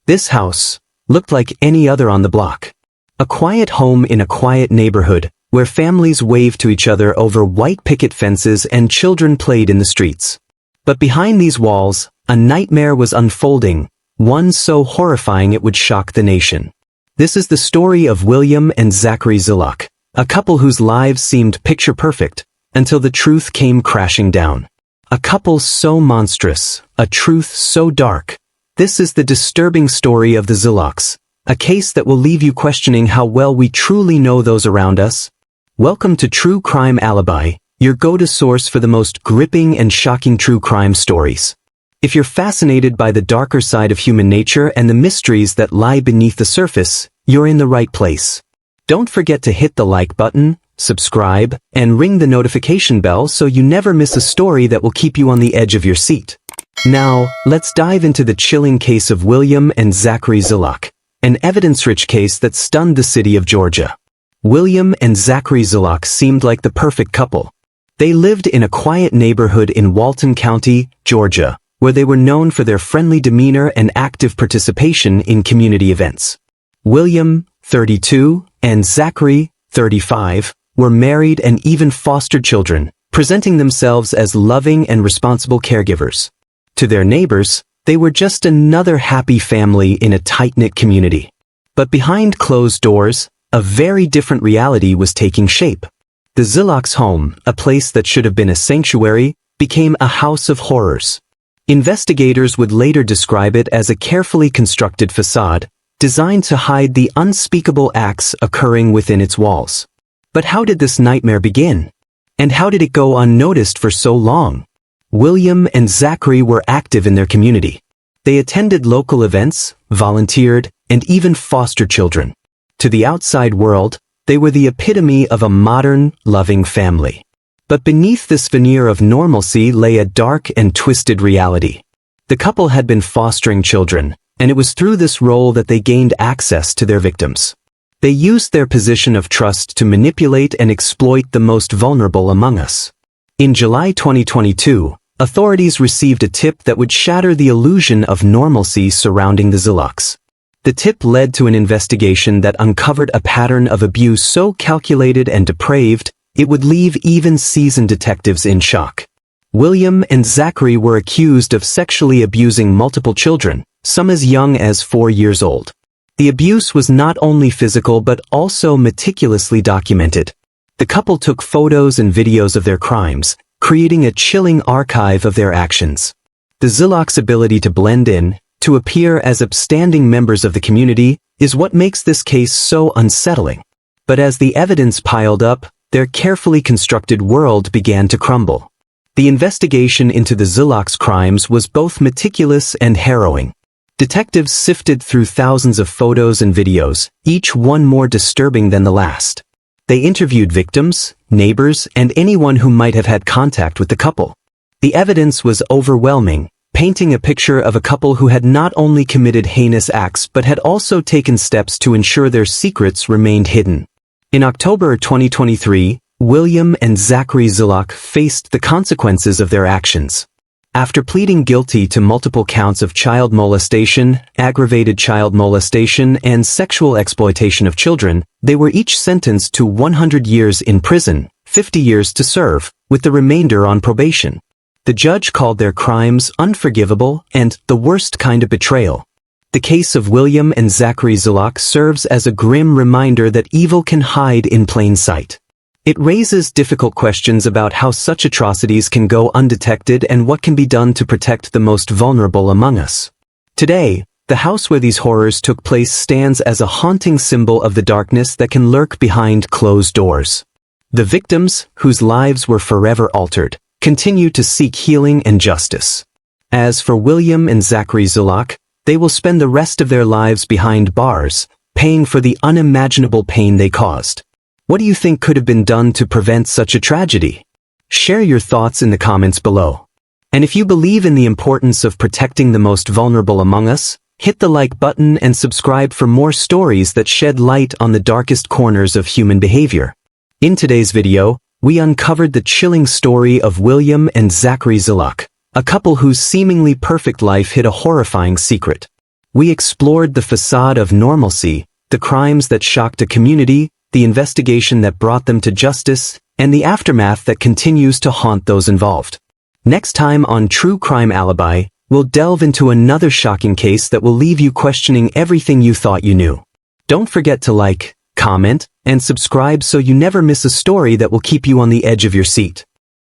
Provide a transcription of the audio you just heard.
This house looked like any other on the block. A quiet home in a quiet neighborhood, where families waved to each other over white picket fences and children played in the streets. But behind these walls, a nightmare was unfolding, one so horrifying it would shock the nation. This is the story of William and Zachary Zillock, a couple whose lives seemed picture-perfect, until the truth came crashing down. A couple so monstrous, a truth so dark. This is the disturbing story of the Zillocks, a case that will leave you questioning how well we truly know those around us. Welcome to True Crime Alibi, your go-to source for the most gripping and shocking true crime stories. If you're fascinated by the darker side of human nature and the mysteries that lie beneath the surface, you're in the right place. Don't forget to hit the like button, subscribe, and ring the notification bell so you never miss a story that will keep you on the edge of your seat. Now, let's dive into the chilling case of William and Zachary Zillock, an evidence-rich case that stunned the city of Georgia. William and Zachary Zillock seemed like the perfect couple. They lived in a quiet neighborhood in Walton County, Georgia, where they were known for their friendly demeanor and active participation in community events. William, 32, and Zachary, 35, were married and even fostered children, presenting themselves as loving and responsible caregivers. To their neighbors, they were just another happy family in a tight-knit community. But behind closed doors, a very different reality was taking shape. The Zillocks' home, a place that should have been a sanctuary, became a house of horrors. Investigators would later describe it as a carefully constructed facade, designed to hide the unspeakable acts occurring within its walls. But how did this nightmare begin? And how did it go unnoticed for so long? William and Zachary were active in their community. They attended local events, volunteered, and even fostered children. To the outside world, they were the epitome of a modern, loving family. But beneath this veneer of normalcy lay a dark and twisted reality. The couple had been fostering children, and it was through this role that they gained access to their victims. They used their position of trust to manipulate and exploit the most vulnerable among us. In July 2022, authorities received a tip that would shatter the illusion of normalcy surrounding the Zillocks. The tip led to an investigation that uncovered a pattern of abuse so calculated and depraved, it would leave even seasoned detectives in shock. William and Zachary were accused of sexually abusing multiple children, some as young as 4 years old. The abuse was not only physical but also meticulously documented. The couple took photos and videos of their crimes, creating a chilling archive of their actions. The Zillocks' ability to blend in, to appear as upstanding members of the community, is what makes this case so unsettling. But as the evidence piled up, their carefully constructed world began to crumble. The investigation into the Zillocks' crimes was both meticulous and harrowing. Detectives sifted through thousands of photos and videos, each one more disturbing than the last. They interviewed victims, neighbors, and anyone who might have had contact with the couple. The evidence was overwhelming, painting a picture of a couple who had not only committed heinous acts but had also taken steps to ensure their secrets remained hidden. In October 2023, William and Zachary Zillock faced the consequences of their actions. After pleading guilty to multiple counts of child molestation, aggravated child molestation, and sexual exploitation of children, they were each sentenced to 100 years in prison, 50 years to serve, with the remainder on probation. The judge called their crimes unforgivable and the worst kind of betrayal. The case of William and Zachary Zillock serves as a grim reminder that evil can hide in plain sight. It raises difficult questions about how such atrocities can go undetected and what can be done to protect the most vulnerable among us. Today, the house where these horrors took place stands as a haunting symbol of the darkness that can lurk behind closed doors. The victims, whose lives were forever altered, continue to seek healing and justice. As for William and Zachary Zillock, they will spend the rest of their lives behind bars, paying for the unimaginable pain they caused. What do you think could have been done to prevent such a tragedy? Share your thoughts in the comments below. And if you believe in the importance of protecting the most vulnerable among us, hit the like button and subscribe for more stories that shed light on the darkest corners of human behavior. In today's video, we uncovered the chilling story of William and Zachary Zillock, a couple whose seemingly perfect life hid a horrifying secret. We explored the facade of normalcy, the crimes that shocked a community, the investigation that brought them to justice, and the aftermath that continues to haunt those involved. Next time on True Crime Alibi, we'll delve into another shocking case that will leave you questioning everything you thought you knew. Don't forget to like, comment, and subscribe so you never miss a story that will keep you on the edge of your seat.